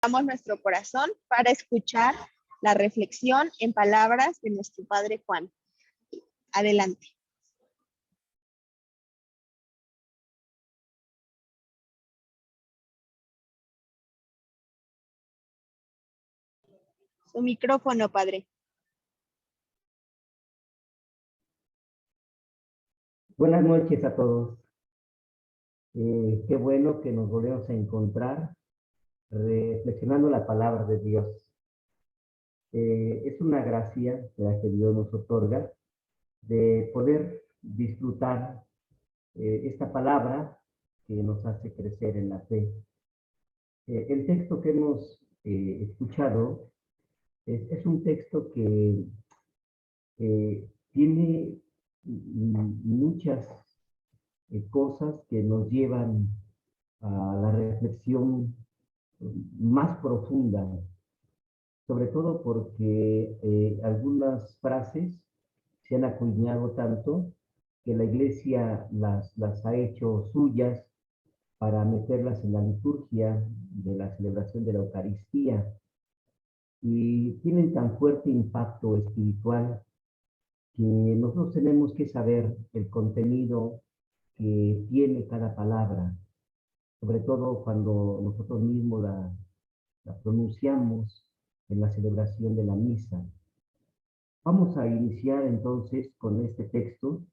Damos nuestro corazón para escuchar la reflexión en palabras de nuestro Padre Juan. Adelante. Su micrófono, Padre. Buenas noches a todos. Qué bueno que nos volvemos a encontrar reflexionando la palabra de Dios. Es una gracia que Dios nos otorga de poder disfrutar esta palabra que nos hace crecer en la fe. El texto que hemos escuchado es un texto que tiene muchas cosas que nos llevan a la reflexión más profunda, sobre todo porque algunas frases se han acuñado tanto que la iglesia las ha hecho suyas para meterlas en la liturgia de la celebración de la Eucaristía y tienen tan fuerte impacto espiritual que nosotros tenemos que saber el contenido que tiene cada palabra, sobre todo cuando nosotros mismos la pronunciamos en la celebración de la misa. Vamos a iniciar entonces con este texto,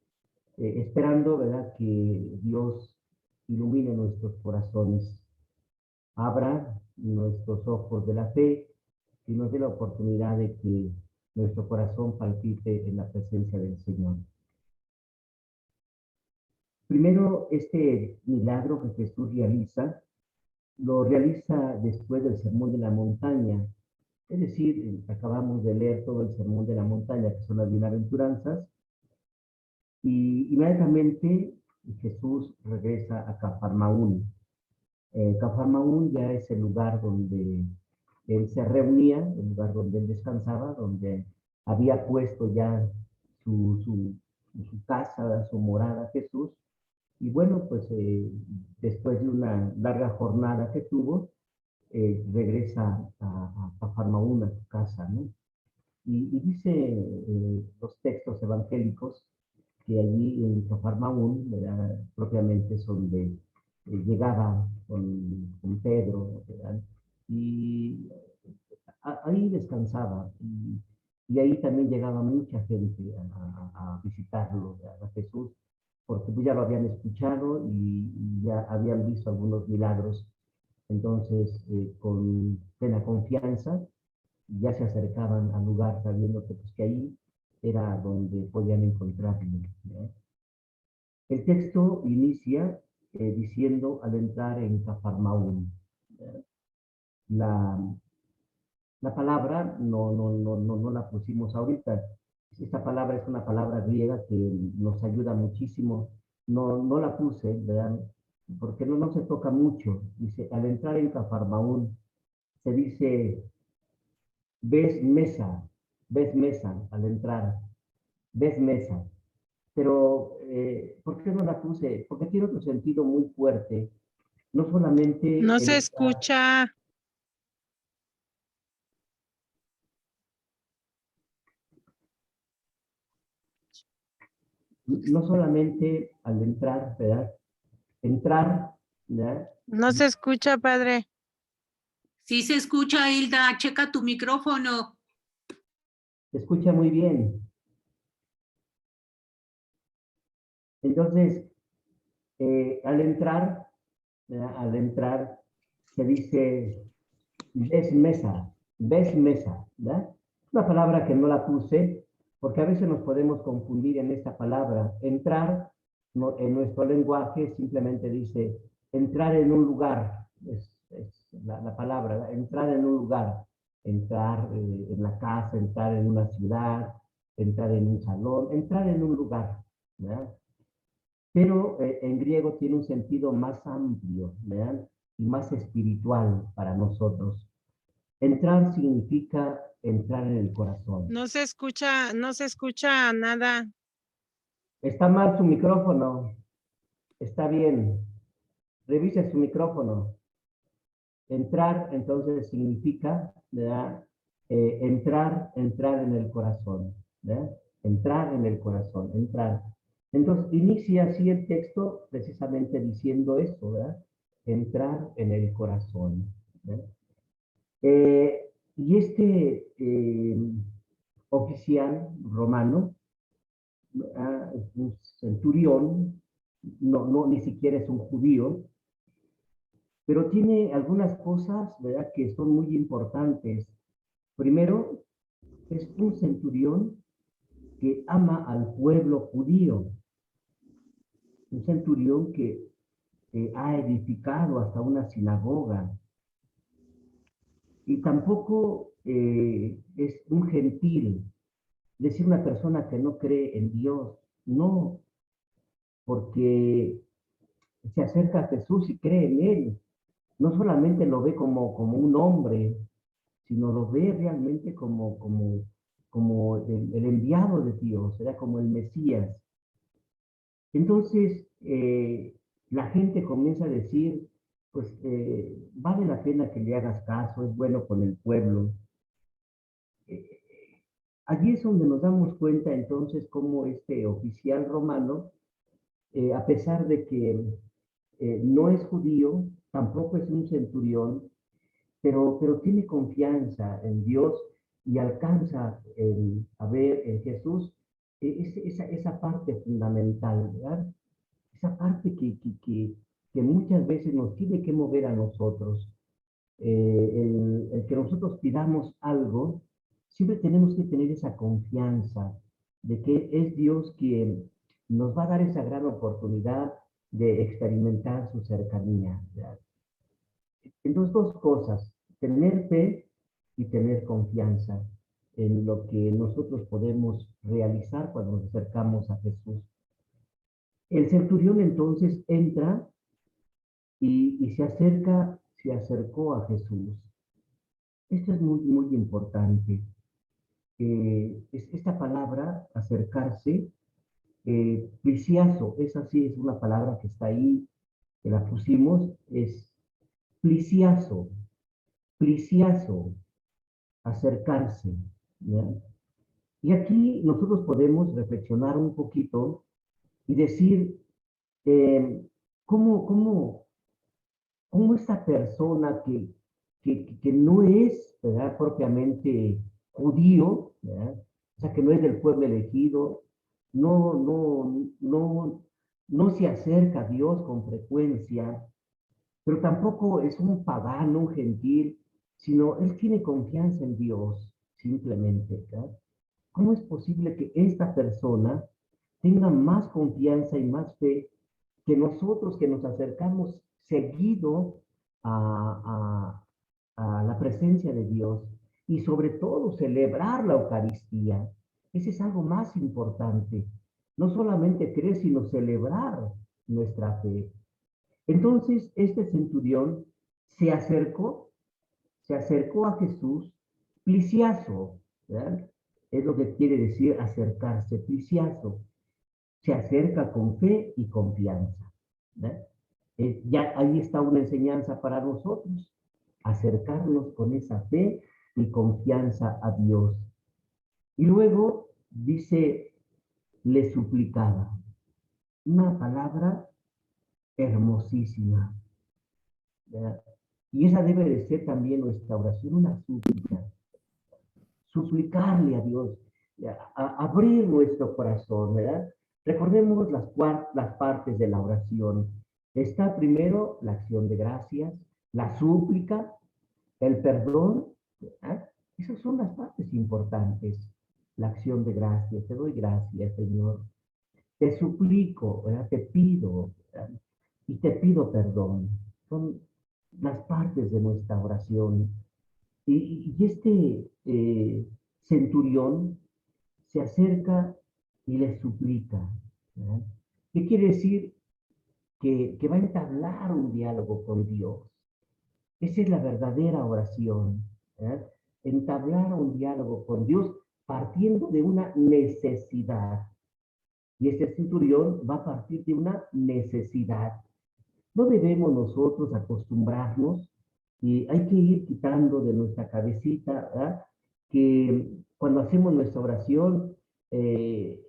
esperando, ¿verdad?, que Dios ilumine nuestros corazones, abra nuestros ojos de la fe y nos dé la oportunidad de que nuestro corazón palpite en la presencia del Señor. Primero, este milagro que Jesús lo realiza después del Sermón de la Montaña. Es decir, acabamos de leer todo el Sermón de la Montaña, que son las bienaventuranzas, y inmediatamente Jesús regresa a Cafarnaún. Cafarnaún ya es el lugar donde él se reunía, el lugar donde él descansaba, donde había puesto ya su casa, su morada Jesús. Y bueno, pues después de una larga jornada que tuvo, regresa a Cafarnaún, a su casa, ¿no? Y dice los textos evangélicos que allí en Cafarnaún, ¿verdad?, propiamente es donde llegaba con Pedro, ¿verdad?, y ahí descansaba, y ahí también llegaba mucha gente a visitarlo, a Jesús, porque ya lo habían escuchado y ya habían visto algunos milagros. Entonces, con plena confianza, ya se acercaban al lugar sabiendo que ahí era donde podían encontrarlo, ¿no? El texto inicia diciendo al entrar en Cafarnaún. La, la palabra no la pusimos ahorita. Esta palabra es una palabra griega que nos ayuda muchísimo. No la puse, ¿verdad?, porque no se toca mucho. Dice, al entrar en Cafarnaún, se dice, ves mesa al entrar, ves mesa. Pero, ¿por qué no la puse? Porque tiene otro sentido muy fuerte. No solamente No se escucha. no solamente al entrar, ¿verdad? Entrar, ¿verdad? No se escucha, padre. Sí se escucha, Hilda. Checa tu micrófono. Se escucha muy bien. Entonces, al entrar, ¿verdad?, al entrar, se dice, ves mesa, ¿verdad? Es una palabra que no la puse, porque a veces nos podemos confundir en esta palabra. Entrar, en nuestro lenguaje, simplemente dice entrar en un lugar, es la palabra, ¿verdad? Entrar en un lugar, entrar en la casa, entrar en una ciudad, entrar en un salón, entrar en un lugar, ¿verdad? Pero en griego tiene un sentido más amplio, ¿verdad?, y más espiritual para nosotros. Entrar significa entrar en el corazón. No se escucha nada. Está mal su micrófono. Está bien. Revise su micrófono. Entrar, entonces, significa, ¿verdad? Entrar en el corazón, ¿verdad? Entrar en el corazón, entrar. Entonces, inicia así el texto precisamente diciendo esto, ¿verdad? Entrar en el corazón, ¿verdad? Y este oficial romano, un centurión, ni siquiera es un judío, pero tiene algunas cosas, ¿verdad?, que son muy importantes. Primero, es un centurión que ama al pueblo judío, un centurión que ha edificado hasta una sinagoga, y tampoco es un gentil, es decir, una persona que no cree en Dios, no, porque se acerca a Jesús y cree en Él. No solamente lo ve como un hombre, sino lo ve realmente como el enviado de Dios, era como el Mesías. Entonces, la gente comienza a decir, pues vale la pena que le hagas caso, es bueno con el pueblo. Eh, Allí es donde nos damos cuenta entonces cómo este oficial romano, a pesar de que no es judío, tampoco es un centurión, pero tiene confianza en Dios y alcanza a ver en Jesús esa parte fundamental, ¿verdad? Esa parte que muchas veces nos tiene que mover a nosotros. El que nosotros pidamos algo, siempre tenemos que tener esa confianza de que es Dios quien nos va a dar esa gran oportunidad de experimentar su cercanía, ¿verdad? Entonces, dos cosas, tener fe y tener confianza en lo que nosotros podemos realizar cuando nos acercamos a Jesús. El centurión entonces entra y se acercó a Jesús. Esto es muy, muy importante. Esta palabra, acercarse, plisiazo, esa sí es una palabra que está ahí, que la pusimos, es plisiazo, plisiazo, acercarse, ¿ya? Y aquí nosotros podemos reflexionar un poquito y decir, eh, ¿cómo, cómo, cómo esta persona que no es, ¿verdad?, propiamente judío, ¿verdad?, o sea, que no es del pueblo elegido, no, no, no, no se acerca a Dios con frecuencia, pero tampoco es un pagano, un gentil, sino él tiene confianza en Dios, simplemente, ¿verdad? ¿Cómo es posible que esta persona tenga más confianza y más fe que nosotros que nos acercamos seguido a la presencia de Dios y sobre todo celebrar la Eucaristía? Ese es algo más importante. No solamente creer, sino celebrar nuestra fe. Entonces, este centurión se acercó, se acercó a Jesús, plisiazo, ¿verdad? Es lo que quiere decir acercarse, plisiazo. Se acerca con fe y confianza, ¿verdad? Ya ahí está una enseñanza para nosotros, acercarnos con esa fe y confianza a Dios. Y luego dice, le suplicaba, una palabra hermosísima, ¿verdad? Y esa debe de ser también nuestra oración, una súplica. Suplicarle a Dios, abrir nuestro corazón, ¿verdad? Recordemos las partes de la oración. Está primero la acción de gracias, la súplica, el perdón, ¿verdad? Esas son las partes importantes. La acción de gracias, te doy gracias, Señor. Te suplico, ¿verdad? Te pido, ¿verdad?, y te pido perdón. Son las partes de nuestra oración. Y este centurión se acerca y le suplica, ¿verdad? ¿Qué quiere decir? Que va a entablar un diálogo con Dios. Esa es la verdadera oración, ¿verdad? Entablar un diálogo con Dios partiendo de una necesidad. Y este centurión va a partir de una necesidad. No debemos nosotros acostumbrarnos Y hay que ir quitando de nuestra cabecita, ¿verdad? Que cuando hacemos nuestra oración,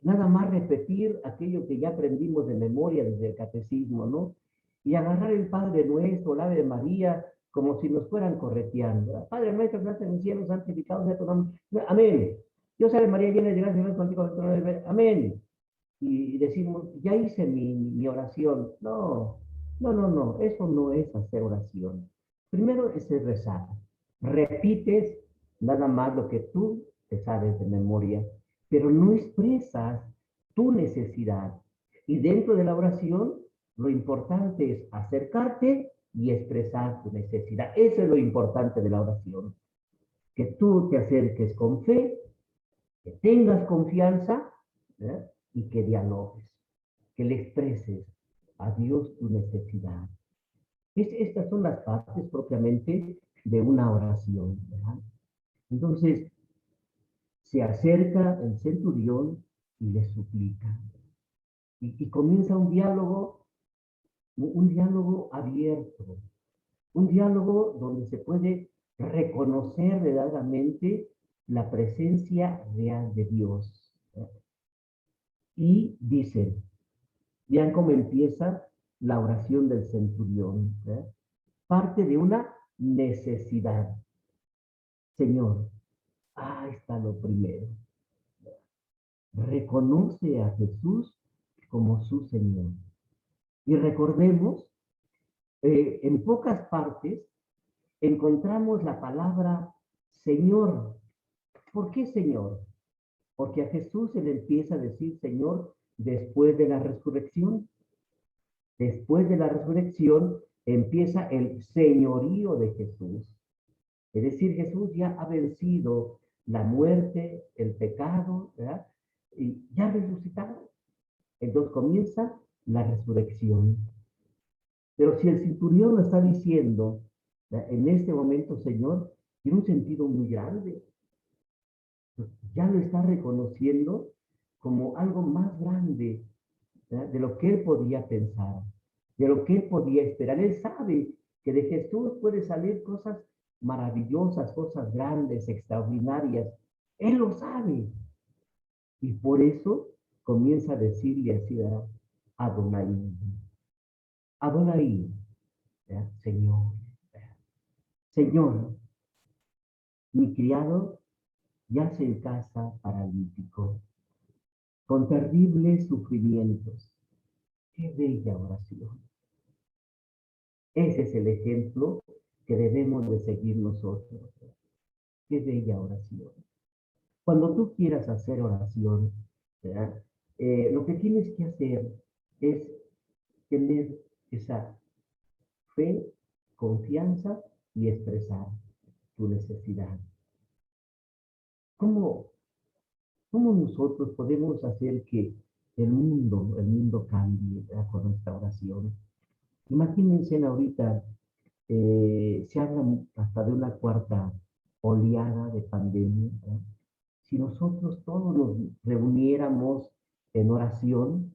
nada más repetir aquello que ya aprendimos de memoria desde el catecismo, ¿no? Y agarrar el Padre Nuestro, el Ave María, como si nos fueran correteando, ¿verdad? Padre Nuestro que estás en el cielo, santificado sea tu nombre. Amén. Dios Ave María, llena de gracia, Señor contigo, amén. Y decimos, ya hice mi oración. No, no, no, no, eso no es hacer oración. Primero es rezar. Repites nada más lo que tú te sabes de memoria, pero no expresas tu necesidad. Y dentro de la oración, lo importante es acercarte y expresar tu necesidad. Eso es lo importante de la oración. Que tú te acerques con fe, que tengas confianza, ¿eh? Y que dialogues, que le expreses a Dios tu necesidad. Estas son las partes propiamente de una oración, ¿verdad? Entonces, se acerca el centurión y le suplica. Y comienza un diálogo abierto, un diálogo donde se puede reconocer verdaderamente la presencia real de Dios. ¿Eh? Y dice, vean cómo empieza la oración del centurión. ¿Eh? Parte de una necesidad. Señor, está lo primero. Reconoce a Jesús como su Señor. Y recordemos, en pocas partes encontramos la palabra Señor. ¿Por qué Señor? Porque a Jesús se le empieza a decir Señor después de la resurrección. Después de la resurrección empieza el señorío de Jesús. Es decir, Jesús ya ha vencido la muerte, el pecado, ¿verdad? Y ya ha resucitado. Entonces comienza la resurrección. Pero si el centurión lo está diciendo, ¿verdad? En este momento, Señor, tiene un sentido muy grande. Ya lo está reconociendo como algo más grande, ¿verdad? De lo que él podía pensar, de lo que él podía esperar. Él sabe que de Jesús puede salir cosas maravillosas, cosas grandes, extraordinarias. Él lo sabe. Y por eso comienza a decirle así, ¿verdad? Adonai. Adonai, ¿verdad? Señor. ¿Verdad? Señor, mi criado yace en casa paralítico, con terribles sufrimientos. Qué bella oración. Ese es el ejemplo que debemos de seguir nosotros. Qué bella oración. Cuando tú quieras hacer oración, ¿verdad? Lo que tienes que hacer es tener esa fe, confianza y expresar tu necesidad. ¿Cómo, cómo nosotros podemos hacer que el mundo cambie, ¿verdad? Con nuestra oración? Imagínense ahorita, se habla hasta de una cuarta oleada de pandemia, ¿verdad? Si nosotros todos nos reuniéramos en oración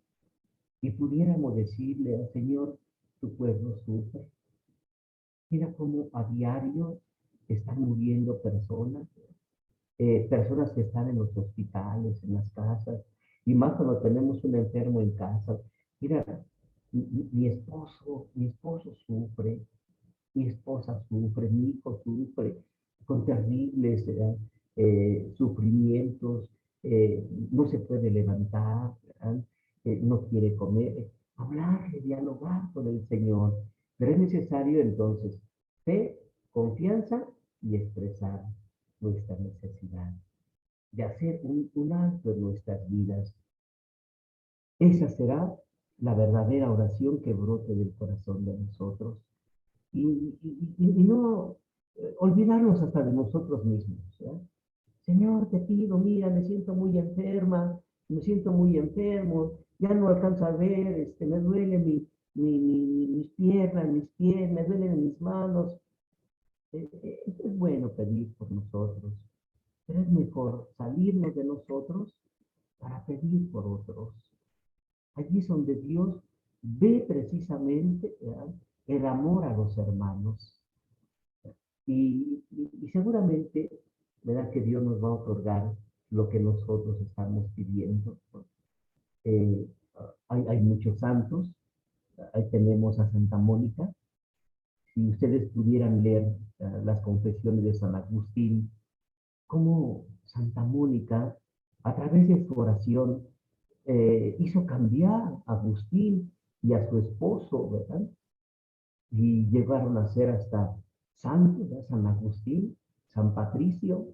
y pudiéramos decirle al Señor, tu pueblo sufre. Mira cómo a diario están muriendo personas, personas que están en los hospitales, en las casas, y más cuando tenemos un enfermo en casa. Mira, mi esposo sufre, mi esposa sufre, mi hijo sufre, con terribles sufrimientos, no se puede levantar, no quiere comer. Hablarle, dialogar con el Señor. Pero es necesario entonces fe, confianza y expresar nuestra necesidad, de hacer un alto en nuestras vidas. Esa será la verdadera oración que brote del corazón de nosotros. Y no olvidarnos hasta de nosotros mismos. ¿Eh? Señor, te pido, mira, me siento muy enferma, me siento muy enfermo, ya no alcanzo a ver, me duele mis piernas, mis pies, me duelen mis manos. Es bueno pedir por nosotros, pero es mejor salirnos de nosotros para pedir por otros. Allí es donde Dios ve precisamente, ¿verdad?, el amor a los hermanos. Y seguramente, ¿verdad? Que Dios nos va a otorgar lo que nosotros estamos pidiendo. Eh, hay muchos santos. Ahí tenemos a Santa Mónica. Si ustedes pudieran leer las confesiones de San Agustín, cómo Santa Mónica, a través de su oración, hizo cambiar a Agustín y a su esposo, ¿verdad? Y llegaron a ser hasta santos, ¿verdad? San Agustín, San Patricio,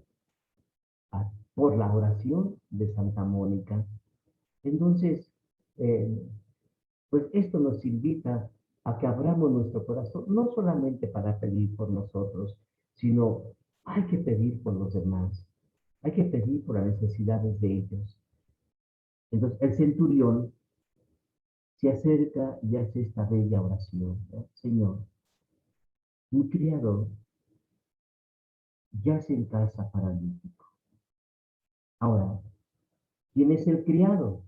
por la oración de Santa Mónica. Entonces, pues esto nos invita a que abramos nuestro corazón, no solamente para pedir por nosotros, sino hay que pedir por los demás, hay que pedir por las necesidades de ellos. Entonces, el centurión se acerca y hace esta bella oración, ¿no? Señor, mi criado yace en casa paralítico. Ahora, ¿quién es el criado?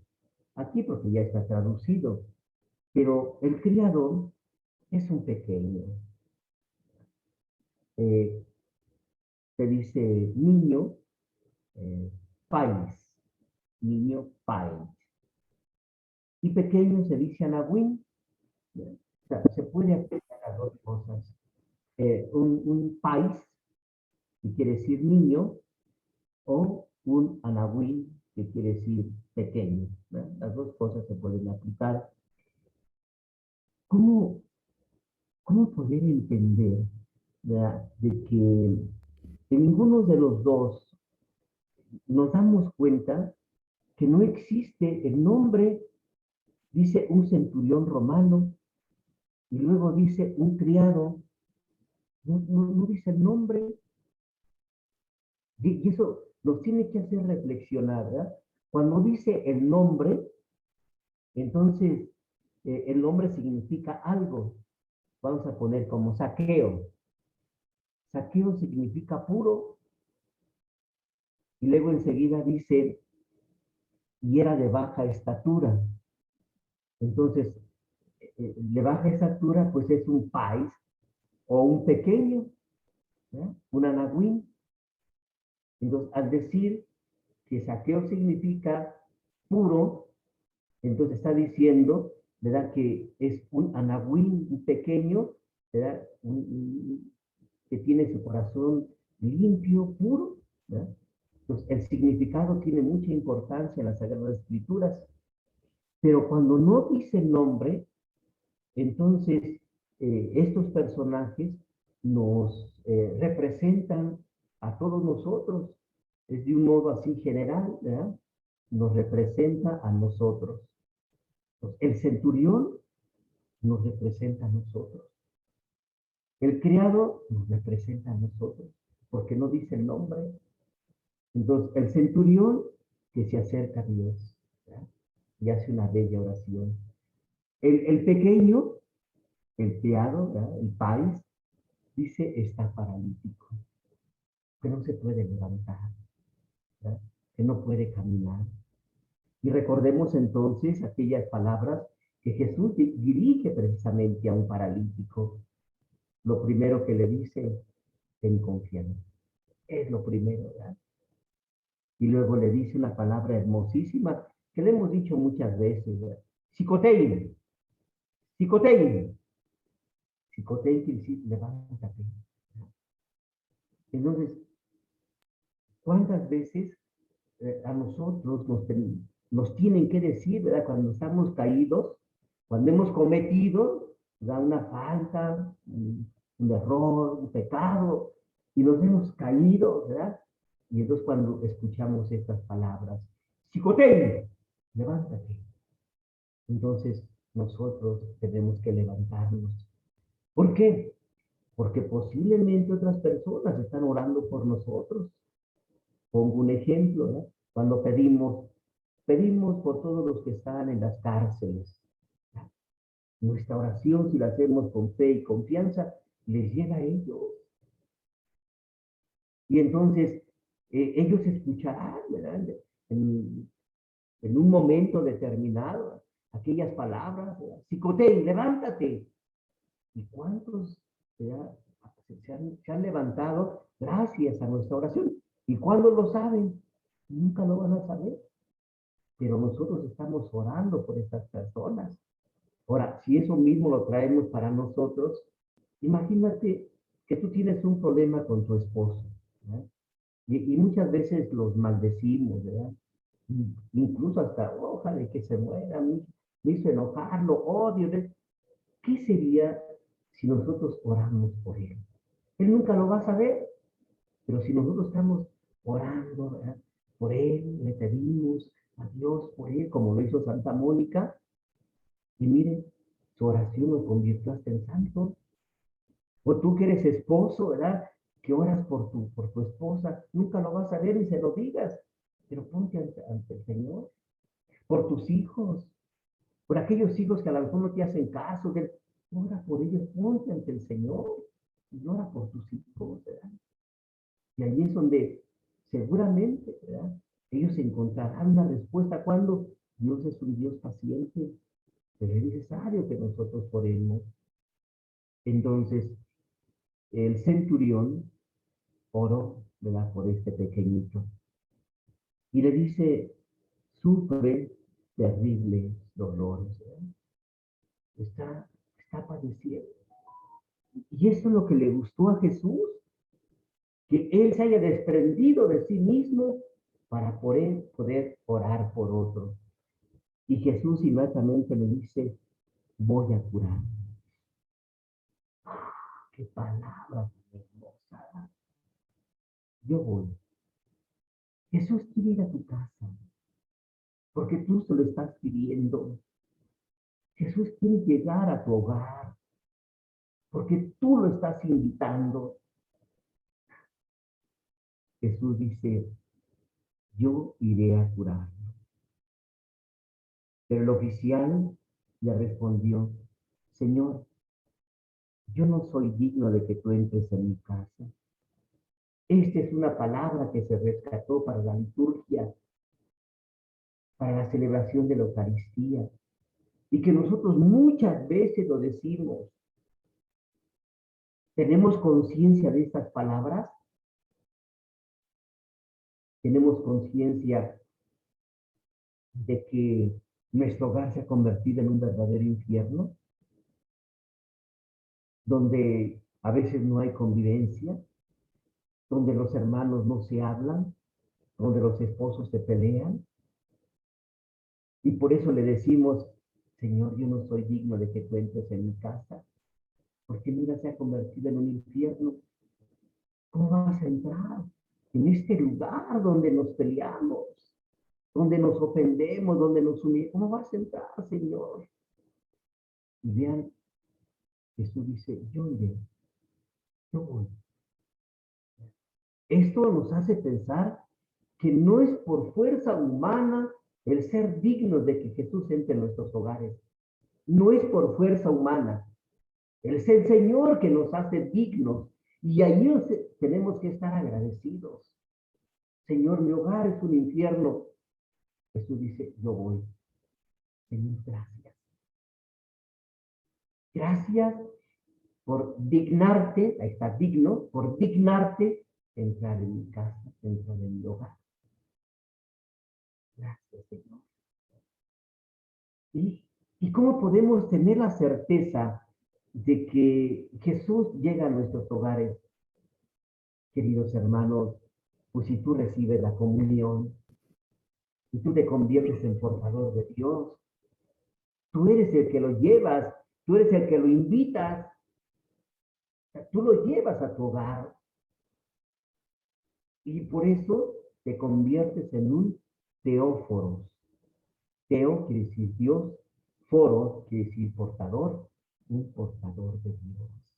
Aquí porque ya está traducido, pero el criado es un pequeño. Se dice niño, país, niño país. Y pequeño se dice anahuín. O sea, se puede aplicar las dos cosas. Un país, que quiere decir niño, o un anahuín, que quiere decir pequeño. ¿Verdad? Las dos cosas se pueden aplicar. ¿Cómo poder entender, ¿verdad?, de que en ninguno de los dos nos damos cuenta que no existe el nombre? Dice un centurión romano y luego dice un criado, no dice el nombre. Y eso nos tiene que hacer reflexionar, ¿verdad? Cuando dice el nombre, entonces el nombre significa algo. Vamos a poner como Zaqueo. Zaqueo significa puro. Y luego enseguida dice, y era de baja estatura. Entonces, de baja estatura, pues es un país o un pequeño, ¿verdad? Un anahuín. Entonces, al decir que Zaqueo significa puro, entonces está diciendo, ¿verdad?, que es un anahuín, un pequeño, ¿verdad?, que tiene su corazón limpio, puro, ¿verdad? Entonces, el significado tiene mucha importancia en las Sagradas Escrituras, pero cuando no dice nombre, entonces estos personajes nos representan a todos nosotros, es de un modo así general, ¿verdad? Nos representa a nosotros. Entonces, el centurión nos representa a nosotros. El criado nos representa a nosotros, porque no dice el nombre. Entonces, el centurión que se acerca a Dios, ¿verdad?, y hace una bella oración. El pequeño, el criado, ¿verdad?, el país, dice está paralítico, que no se puede levantar, ¿verdad?, que no puede caminar. Y recordemos entonces aquellas palabras que Jesús dirige precisamente a un paralítico. Lo primero que le dice, ten confianza. Es lo primero, ¿verdad? Y luego le dice una palabra hermosísima que le hemos dicho muchas veces, ¿verdad? Psicotein, psicotein. Psicotein quiere decir, levántate. Entonces, ¿cuántas veces a nosotros nos tienen que decir, ¿verdad?, cuando estamos caídos, cuando hemos cometido, ¿verdad?, una falta, un error, un pecado, y nos hemos caído, ¿verdad? Y entonces cuando escuchamos estas palabras, psicotein, levántate. Entonces nosotros tenemos que levantarnos. ¿Por qué? Porque posiblemente otras personas están orando por nosotros. Pongo un ejemplo, ¿no? Cuando pedimos por todos los que están en las cárceles. Nuestra oración, si la hacemos con fe y confianza, les llega a ellos. Y entonces ellos escucharán, ¿verdad?, en un momento determinado aquellas palabras, ¿verdad? Psicotein, levántate. ¿Y cuántos, ¿verdad?, se han levantado gracias a nuestra oración. ¿Y cuándo lo saben? Nunca lo van a saber. Pero nosotros estamos orando por estas personas. Ahora, si eso mismo lo traemos para nosotros, imagínate que tú tienes un problema con tu esposo, ¿verdad? Y muchas veces los maldecimos, ¿verdad? Incluso hasta, ojalá que se muera, me hizo enojarlo, odio. ¿Qué sería si nosotros oramos por él? Él nunca lo va a saber, pero si nosotros estamos orando, ¿verdad?, por él, le pedimos a Dios por él, como lo hizo Santa Mónica, y miren, su oración lo convirtió hasta en santo. O tú que eres esposo, ¿verdad?, que oras por tu esposa, nunca lo vas a ver ni se lo digas, pero ponte ante el Señor, por tus hijos, por aquellos hijos que a lo mejor no te hacen caso, que ora por ellos, ponte ante el Señor y ora por tus hijos, ¿verdad? Y ahí es donde seguramente, ¿verdad?, ellos encontrarán una respuesta cuando Dios es un Dios paciente, pero es necesario que nosotros oremos. Entonces, el centurión oró, ¿verdad?, por este pequeñito. Y le dice, sufre terribles dolores, ¿verdad? Está padeciendo. Y eso es lo que le gustó a Jesús, que él se haya desprendido de sí mismo para poder orar por otro. Y Jesús inmediatamente le dice, voy a curar. ¡Qué palabra hermosa! Yo voy. Jesús quiere ir a tu casa, porque tú se lo estás pidiendo. Jesús quiere llegar a tu hogar, porque tú lo estás invitando. Jesús dice, yo iré a curarlo. Pero el oficial le respondió, Señor, yo no soy digno de que tú entres en mi casa. Esta es una palabra que se rescató para la liturgia, para la celebración de la Eucaristía, y que nosotros muchas veces lo decimos. ¿Tenemos conciencia de estas palabras? ¿Tenemos conciencia de que nuestro hogar se ha convertido en un verdadero infierno? Donde a veces no hay convivencia, donde los hermanos no se hablan, donde los esposos se pelean. Y por eso le decimos, Señor, yo no soy digno de que tú entres en mi casa, porque mira, se ha convertido en un infierno. ¿Cómo vas a entrar en este lugar donde nos peleamos, donde nos ofendemos, donde nos humillamos? ¿Cómo vas a entrar, Señor? Y vean, Jesús dice, yo iré, yo voy. Esto nos hace pensar que no es por fuerza humana el ser dignos de que Jesús entre en nuestros hogares. No es por fuerza humana. Es el Señor que nos hace dignos. Y ahí tenemos que estar agradecidos. Señor, mi hogar es un infierno. Jesús dice, yo voy. Señor, gracias. Gracias por dignarte, ahí está, digno, por dignarte entrar en mi casa, entrar en mi hogar. Gracias, Señor. ¿Y cómo podemos tener la certeza de que Jesús llega a nuestros hogares? Queridos hermanos, pues si tú recibes la comunión y tú te conviertes en portador de Dios, tú eres el que lo llevas, tú eres el que lo invitas, tú lo llevas a tu hogar. Y por eso te conviertes en un teóforos. Teo quiere decir Dios, foros quiere decir portador, un portador de Dios.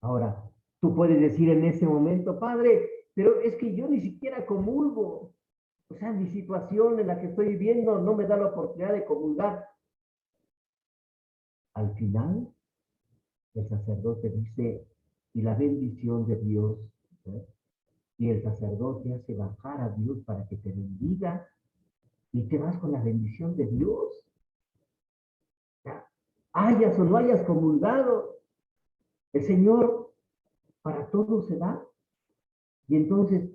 Ahora, tú puedes decir en ese momento, Padre, pero es que yo ni siquiera comulgo. O sea, mi situación en la que estoy viviendo no me da la oportunidad de comulgar. Al final, el sacerdote dice, y la bendición de Dios, ¿eh? Y el sacerdote hace bajar a Dios para que te bendiga y te vas con la bendición de Dios. ¿Ya? Hayas o no hayas comulgado, El Señor para todo se da. Y entonces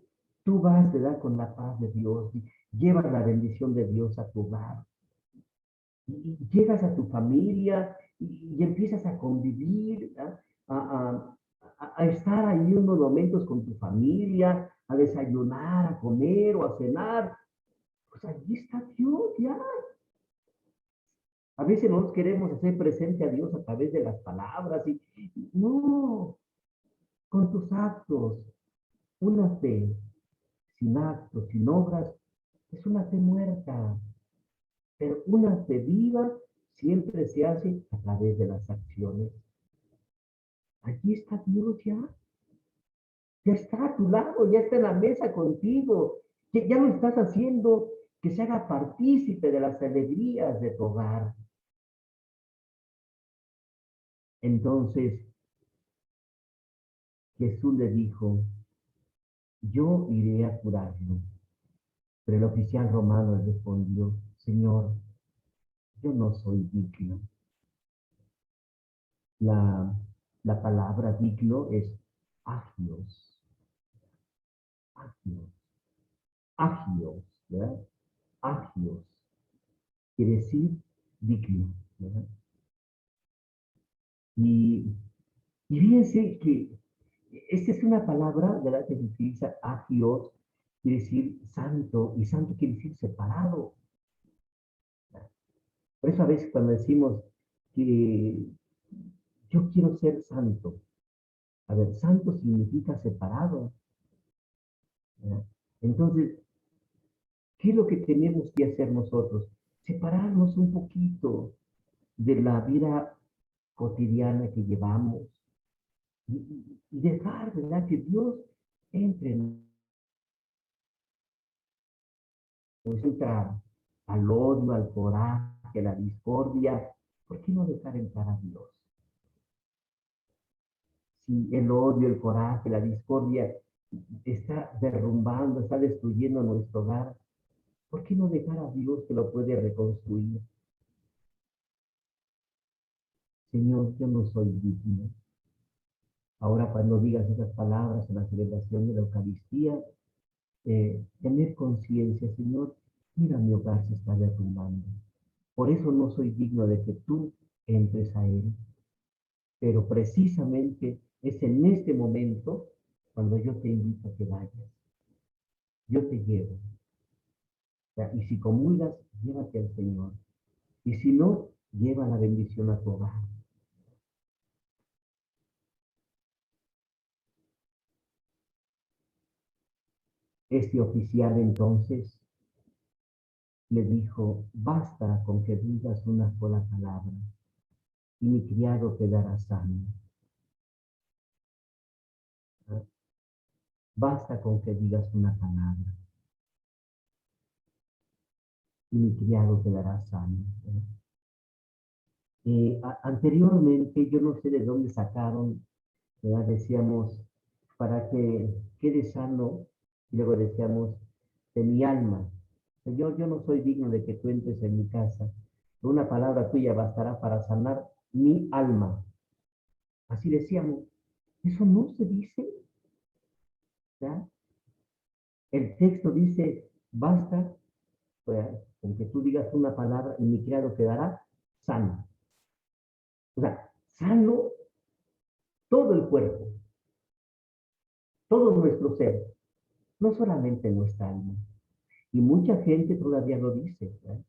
tú vas, ¿verdad? Con la paz de Dios, y llevas la bendición de Dios a tu hogar. Y llegas a tu familia y empiezas a convivir, ¿verdad? A estar ahí unos momentos con tu familia, a desayunar, a comer o a cenar. Pues allí está Dios, ya. A veces nos queremos hacer presente a Dios a través de las palabras y no, con tus actos. Una fe sin actos, sin obras, es una fe muerta, pero una fe viva siempre se hace a través de las acciones. Allí está Dios ya está a tu lado, ya está en la mesa contigo, ya lo estás haciendo que se haga partícipe de las alegrías de tu hogar. Entonces Jesús le dijo, yo iré a curarlo. Pero el oficial romano le respondió, Señor, yo no soy digno. La, la palabra digno es agios, agios, agios, ¿verdad? Agios, quiere decir digno, ¿verdad? Y, y fíjense que esta es una palabra, ¿verdad? Que se utiliza agios, quiere decir santo, y santo quiere decir separado. Por eso a veces cuando decimos que yo quiero ser santo, a ver, santo significa separado, ¿verdad? Entonces, ¿qué es lo que tenemos que hacer nosotros? Separarnos un poquito de la vida cotidiana que llevamos y dejar, ¿verdad? Que Dios entre en entrar al odio, al coraje, a la discordia. ¿Por qué no dejar entrar a Dios? Si el odio, el coraje, la discordia está derrumbando, está destruyendo nuestro hogar, ¿por qué no dejar a Dios que lo puede reconstruir? Señor, yo no soy digno. Ahora cuando digas esas palabras en la celebración de la Eucaristía, tener conciencia, Señor, mira mi hogar se está derrumbando. Por eso no soy digno de que tú entres a él. Pero precisamente es en este momento cuando yo te invito a que vayas. Yo te llevo. O sea, y si comulgas, llévate al Señor. Y si no, lleva la bendición a tu hogar. Este oficial entonces le dijo, basta con que digas una sola palabra y mi criado quedará sano. ¿Ah? Basta con que digas una palabra y mi criado quedará sano. ¿Ah? Anteriormente, yo no sé de dónde sacaron, ¿verdad? Decíamos, para que quede sano, y luego decíamos, de mi alma. Señor, yo no soy digno de que tú entres en mi casa. Una palabra tuya bastará para sanar mi alma. Así decíamos. Eso no se dice, ¿ya? El texto dice, basta pues, con que tú digas una palabra y mi criado quedará sano. O sea, sano todo el cuerpo, todo nuestro ser, no solamente nuestra alma. Y mucha gente todavía lo dice, ¿verdad?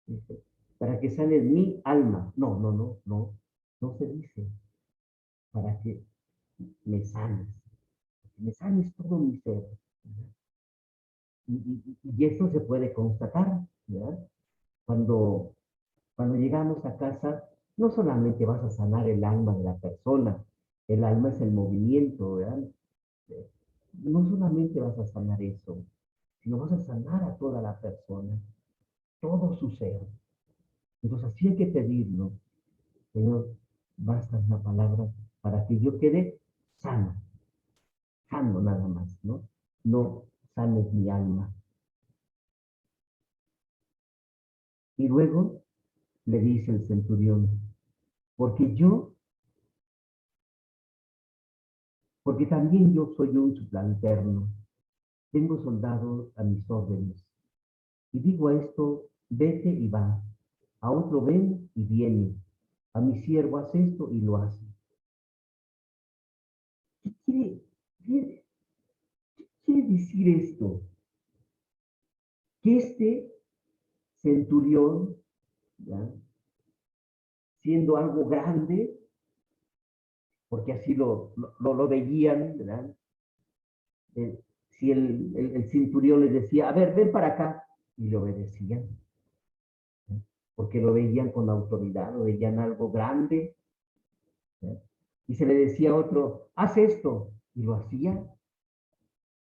Dice, para que sane mi alma. No, no, no, no, no se dice. Para que me sanes todo mi ser. ¿Verdad? Y eso se puede constatar, ¿verdad? Cuando, cuando llegamos a casa, no solamente vas a sanar el alma de la persona, el alma es el movimiento, ¿verdad? No solamente vas a sanar eso, sino vas a sanar a toda la persona, todo su ser. Entonces así hay que pedirlo. Señor, basta una palabra para que yo quede sano, sano nada más, ¿no? No sanes mi alma. Y luego le dice el centurión, porque yo porque también yo soy un subalterno. Tengo soldados a mis órdenes. Y digo a esto, vete y va. A otro ven y viene. A mi siervo hace esto y lo hace. ¿Qué quiere decir esto? Que este centurión, ¿ya?, siendo algo grande, porque así lo veían, ¿verdad? Si el centurión les decía, a ver, ven para acá, y le obedecían, ¿sí? Porque lo veían con autoridad, lo veían algo grande, ¿sí? Y se le decía a otro, haz esto, y lo hacía,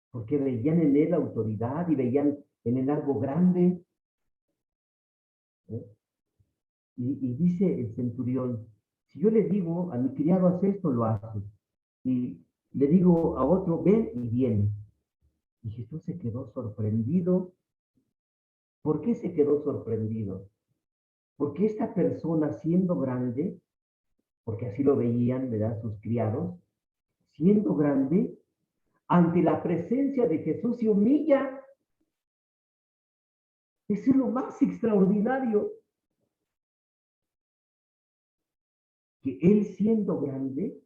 porque veían en él autoridad y veían en él algo grande, ¿sí? Y dice el centurión, si yo le digo a mi criado, haz esto, lo hace. Y le digo a otro, ven y viene. Y Jesús se quedó sorprendido. ¿Por qué se quedó sorprendido? Porque esta persona, siendo grande, porque así lo veían, ¿verdad?, sus criados, siendo grande, ante la presencia de Jesús se humilla. Eso es lo más extraordinario. Que él, siendo grande,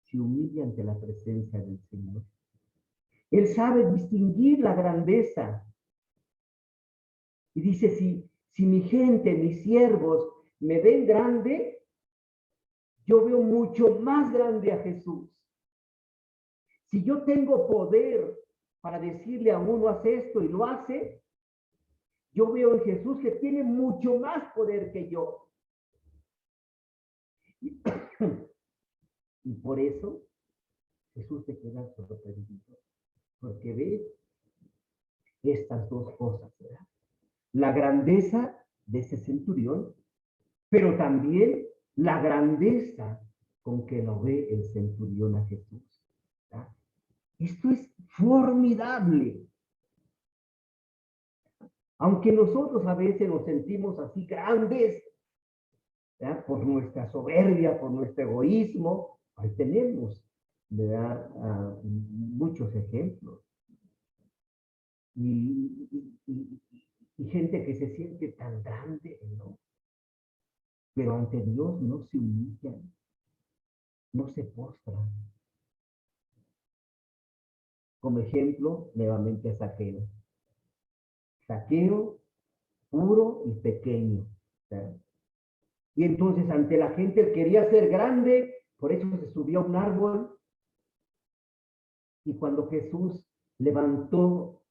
se humilla ante la presencia del Señor. Él sabe distinguir la grandeza. Y dice, si mi gente, mis siervos, me ven grande, yo veo mucho más grande a Jesús. Si yo tengo poder para decirle a uno, haz esto y lo hace, yo veo en Jesús que tiene mucho más poder que yo. Y por eso Jesús se queda sorprendido, porque ve estas dos cosas, ¿verdad? La grandeza de ese centurión, pero también la grandeza con que lo ve el centurión a Jesús, ¿verdad? Esto es formidable. Aunque nosotros a veces nos sentimos así grandes, ¿verdad?, por nuestra soberbia, por nuestro egoísmo, ahí tenemos, ¿verdad?, muchos ejemplos. Y gente que se siente tan grande, ¿no? Pero ante Dios no se humillan, no se postran. Como ejemplo, nuevamente Zaqueo. Zaqueo, puro y pequeño, ¿verdad? Y entonces ante la gente él quería ser grande, por eso se subió a un árbol. Y cuando Jesús levantó,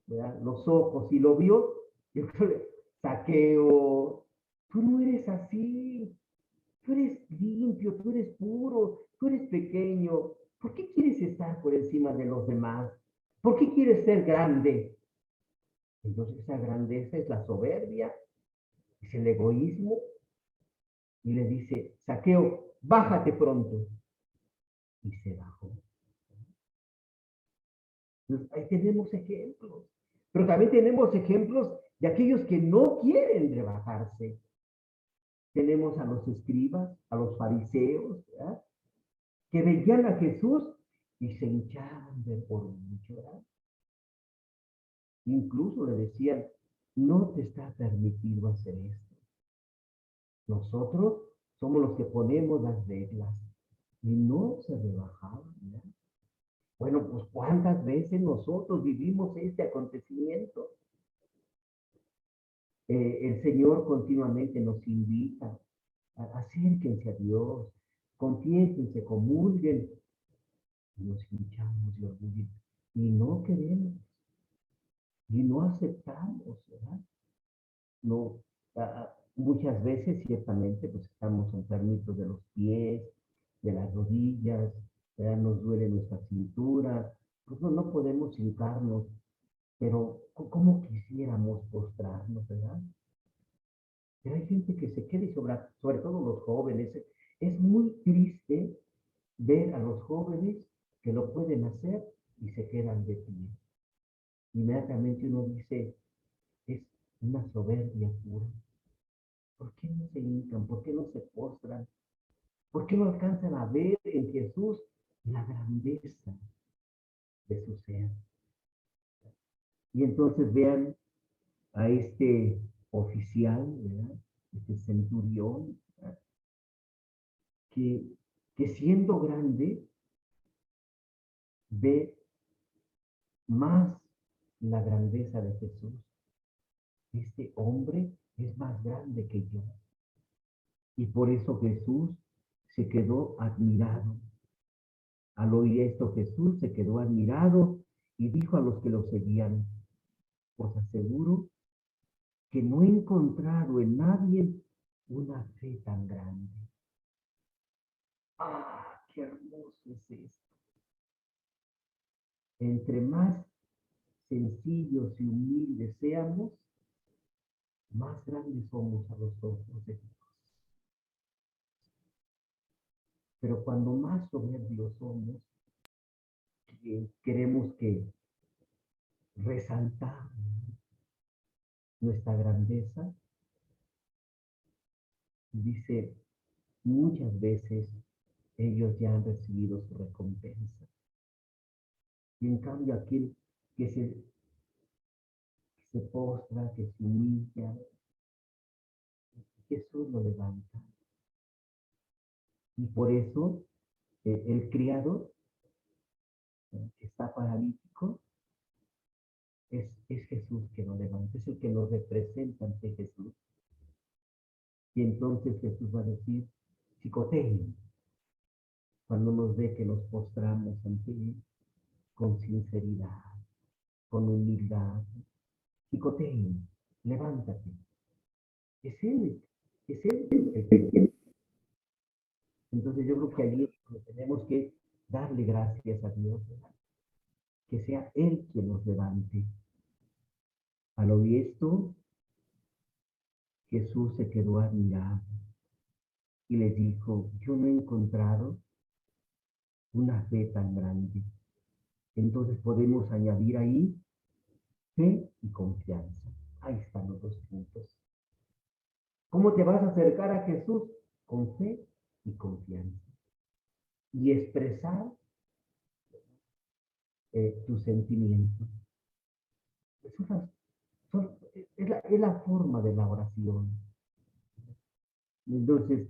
¿verdad?, los ojos y lo vio, dijo, Zaqueo, tú no eres así, tú eres limpio, tú eres puro, tú eres pequeño. ¿Por qué quieres estar por encima de los demás? ¿Por qué quieres ser grande? Entonces esa grandeza es la soberbia, es el egoísmo. Y le dice, Zaqueo, bájate pronto. Y se bajó. Entonces, ahí tenemos ejemplos. Pero también tenemos ejemplos de aquellos que no quieren rebajarse. Tenemos a los escribas, a los fariseos, ¿verdad?, que veían a Jesús y se hinchaban de por mucho, ¿verdad? Incluso le decían, no te está permitido hacer esto. Nosotros somos los que ponemos las reglas. Y no se rebajaban, ¿verdad? Bueno, pues ¿cuántas veces nosotros vivimos este acontecimiento? El Señor continuamente nos invita a acérquense a Dios, confiésense, comulguen, y nos hinchamos de orgullo y no queremos y no aceptamos, ¿verdad? No, muchas veces ciertamente pues estamos enfermitos de los pies, de las rodillas, ¿verdad?, nos duele nuestra cintura, pues no podemos hincarnos, pero ¿cómo quisiéramos postrarnos, verdad? Pero hay gente que se queda y sobre todo los jóvenes. Es muy triste ver a los jóvenes que lo pueden hacer y se quedan de pie. Inmediatamente uno dice, es una soberbia pura. ¿Por qué no se hincan? ¿Por qué no se postran? ¿Por qué no alcanzan a ver en Jesús la grandeza de su ser. Y entonces vean a este oficial, ¿verdad? Este centurión, ¿verdad? Que siendo grande, ve más la grandeza de Jesús. Este hombre es más grande que yo. Y por eso Jesús se quedó admirado. Al oír esto, Jesús se quedó admirado y dijo a los que lo seguían: os aseguro que no he encontrado en nadie una fe tan grande. ¡Ah, qué hermoso es esto! Entre más sencillos y humildes seamos, más grandes somos a los ojos de Dios. Pero cuando más soberbios somos, queremos que resaltar nuestra grandeza, dice, muchas veces ellos ya han recibido su recompensa. Y en cambio aquel que se postra, que se humilla, Jesús lo levanta. Y por eso el criado que está paralítico es Jesús que lo levanta, es el que nos representa ante Jesús. Y entonces Jesús va a decir: psicotein, cuando nos ve que nos postramos ante Él con sinceridad, con humildad. Psicotein, levántate. Es Él el que. Entonces yo creo que allí tenemos que darle gracias a Dios, ¿verdad? Que sea Él quien nos levante. Al oír esto, Jesús se quedó admirado y le dijo: yo no he encontrado una fe tan grande. Entonces podemos añadir ahí fe y confianza. Ahí están los dos puntos. ¿Cómo te vas a acercar a Jesús? Con fe y confianza. Y expresar tus sentimientos. Es la forma de la oración. Entonces,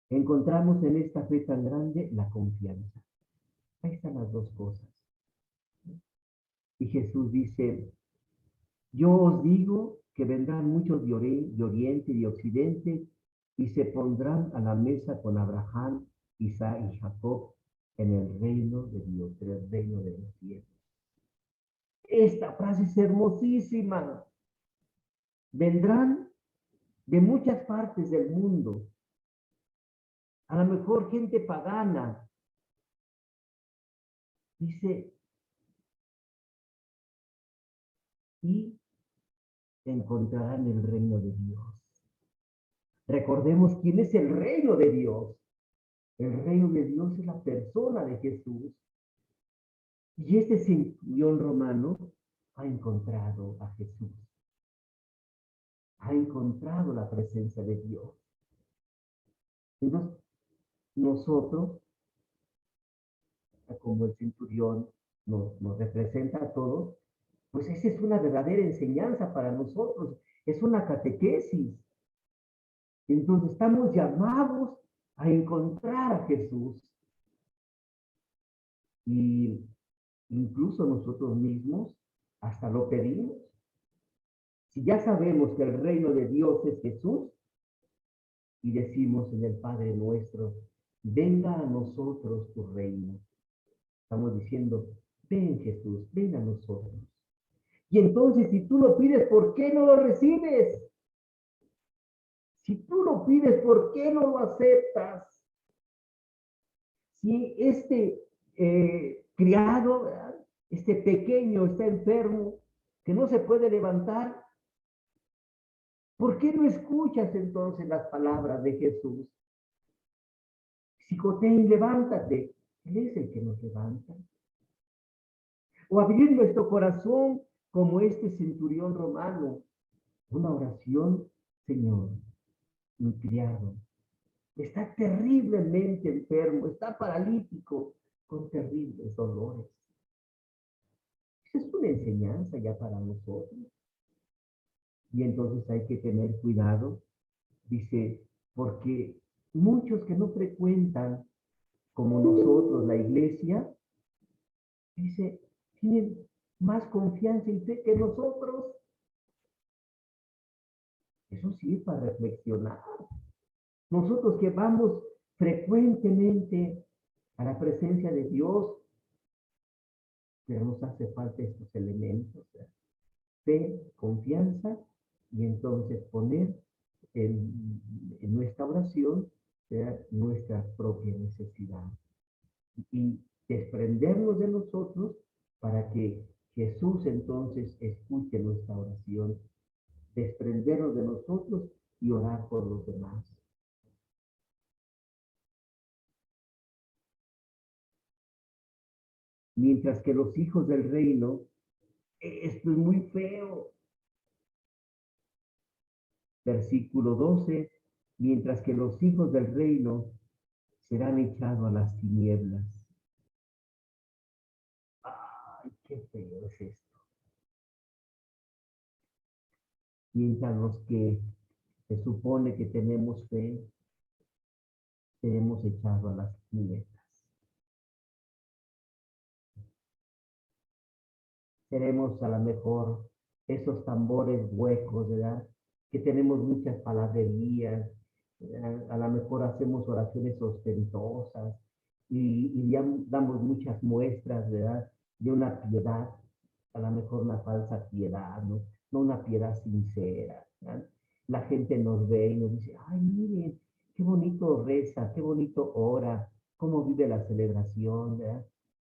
encontramos en esta fe tan grande la confianza. Ahí están las dos cosas. Y Jesús dice: yo os digo que vendrán muchos de oriente y de occidente y se pondrán a la mesa con Abraham, Isaac y Jacob en el reino de Dios, en el reino de los cielos. Esta frase es hermosísima. Vendrán de muchas partes del mundo, a lo mejor gente pagana. Dice, y encontrarán el reino de Dios. Recordemos quién es el reino de Dios. El reino de Dios es la persona de Jesús. Y este centurión romano ha encontrado a Jesús. Ha encontrado la presencia de Dios. Entonces, nosotros, como el centurión nos representa a todos, pues esa es una verdadera enseñanza para nosotros. Es una catequesis. Entonces, estamos llamados a encontrar a Jesús. Y incluso nosotros mismos hasta lo pedimos. Si ya sabemos que el reino de Dios es Jesús, y decimos en el Padre nuestro: venga a nosotros tu reino. Estamos diciendo: ven Jesús, ven a nosotros. Y entonces, si tú lo pides, ¿por qué no lo recibes? Si tú lo pides, ¿por qué no lo aceptas? Si este criado, ¿verdad?, este pequeño está enfermo, que no se puede levantar, ¿por qué no escuchas entonces las palabras de Jesús? Psicotein, levántate. Él es el que nos levanta. O abrir nuestro corazón como este centurión romano. Una oración: Señor, mi criado está terriblemente enfermo, está paralítico, con terribles dolores. Esa es una enseñanza ya para nosotros. Y entonces hay que tener cuidado, dice, porque muchos que no frecuentan como nosotros la iglesia, dice, tienen más confianza y fe que nosotros. Eso sí es para reflexionar. Nosotros que vamos frecuentemente a la presencia de Dios, pero nos hace falta estos elementos, fe, confianza, y entonces poner en nuestra oración nuestra propia necesidad. Y desprendernos de nosotros para que Jesús entonces escuche nuestra oración. Desprendernos de nosotros y orar por los demás. Mientras que los hijos del reino, esto es muy feo. Versículo 12, mientras que los hijos del reino serán echados a las tinieblas. Ay, qué feo es esto. Mientras los que se supone que tenemos fe, seremos echados a las tinieblas. Seremos a lo mejor esos tambores huecos, ¿verdad? Que tenemos muchas palabrerías, a lo mejor hacemos oraciones ostentosas y ya damos muchas muestras, ¿verdad? De una piedad, a lo mejor una falsa piedad, ¿no? No una piedad sincera, ¿verdad? La gente nos ve y nos dice, ay, miren, qué bonito reza, qué bonito ora, cómo vive la celebración, ¿verdad?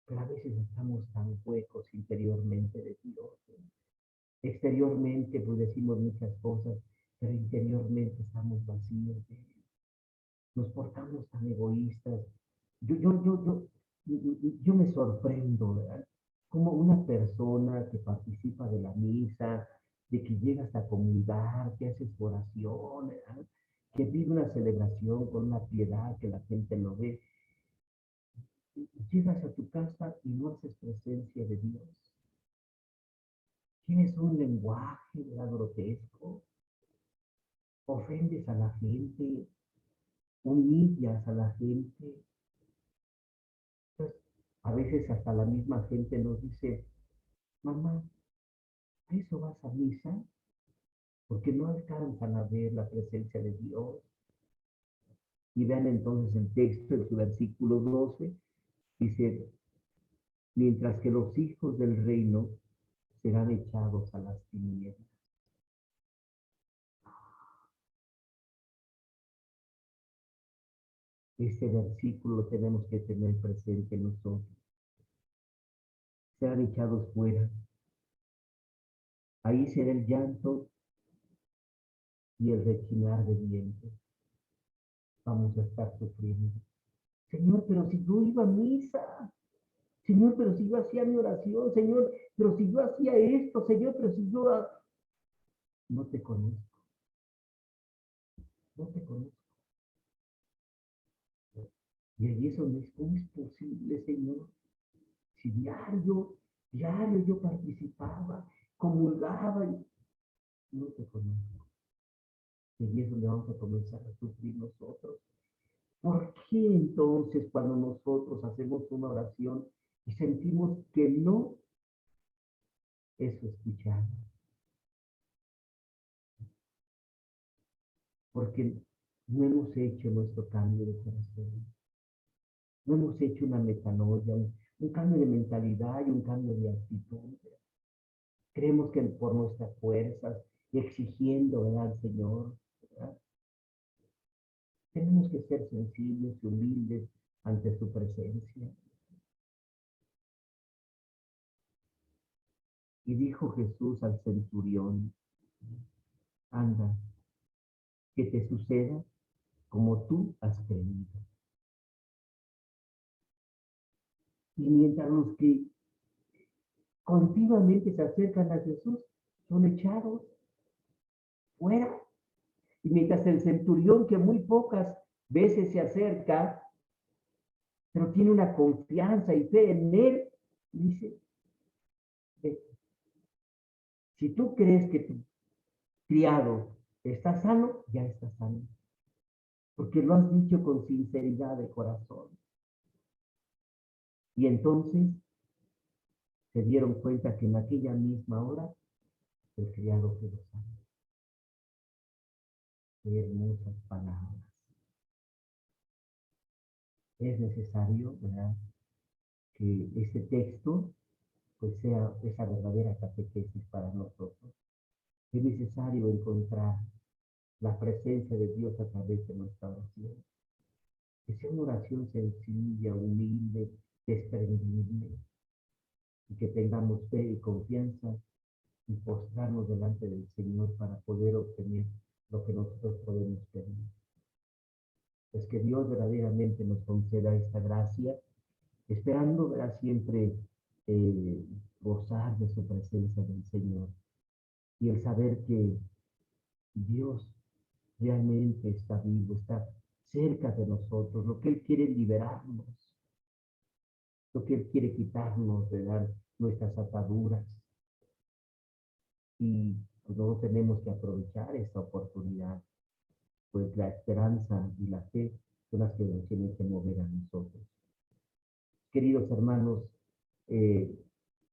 Pero a veces estamos tan huecos interiormente de Dios, ¿verdad? Exteriormente pues decimos muchas cosas, pero interiormente estamos vacíos de Él. Nos portamos tan egoístas. Yo me sorprendo, ¿verdad? Como una persona que participa de la misa, de que llegas a comulgar, que haces oración, ¿verdad? Que vive una celebración con una piedad que la gente lo ve. Llegas a tu casa y no haces presencia de Dios. Tienes un lenguaje, ¿verdad? Grotesco. Ofendes a la gente, humillas a la gente. Entonces, a veces hasta la misma gente nos dice, mamá, ¿a eso vas a misa? Porque no alcanzan a ver la presencia de Dios. Y vean entonces el texto en su versículo 12, dice, mientras que los hijos del reino serán echados a las tinieblas. Este versículo lo tenemos que tener presente nosotros. Serán echados fuera. Ahí será el llanto y el rechinar de dientes. Vamos a estar sufriendo. Señor, pero si yo iba a misa. Señor, pero si yo hacía mi oración. Señor, pero si yo hacía esto. Señor, pero si yo... No te conozco. No te conozco. Y ahí es donde es, ¿cómo es posible, Señor? Si diario yo participaba, comulgaba y no te conozco. Y ahí es donde vamos a comenzar a sufrir nosotros. ¿Por qué entonces cuando nosotros hacemos una oración y sentimos que no es escuchado? Porque no hemos hecho nuestro cambio de corazón. No hemos hecho una metanoia, un cambio de mentalidad y un cambio de actitud. Creemos que por nuestras fuerzas y exigiendo, ¿verdad, al Señor? ¿Verdad? Tenemos que ser sensibles y humildes ante su presencia. Y dijo Jesús al centurión, anda, que te suceda como tú has creído. Y mientras los que continuamente se acercan a Jesús son echados fuera. Y mientras el centurión, que muy pocas veces se acerca, pero tiene una confianza y fe en él. Dice, si tú crees que tu criado está sano, ya está sano. Porque lo has dicho con sinceridad de corazón. Y entonces se dieron cuenta que en aquella misma hora el criado quedó sano. Qué hermosas palabras. Es necesario, ¿verdad?, que este texto pues sea esa verdadera catequesis para nosotros. Es necesario encontrar la presencia de Dios a través de nuestra oración. Que sea una oración sencilla, humilde, desprendible, y que tengamos fe y confianza y postrarnos delante del Señor para poder obtener lo que nosotros podemos pedir. Pues que Dios verdaderamente nos conceda esta gracia, esperando ¿verdad?, siempre gozar de su presencia del Señor y el saber que Dios realmente está vivo, está cerca de nosotros, lo que Él quiere liberarnos, lo que Él quiere quitarnos, ¿verdad?, nuestras ataduras. Y pues, no tenemos que aprovechar esta oportunidad, pues la esperanza y la fe son las que nos tienen que mover a nosotros. Queridos hermanos,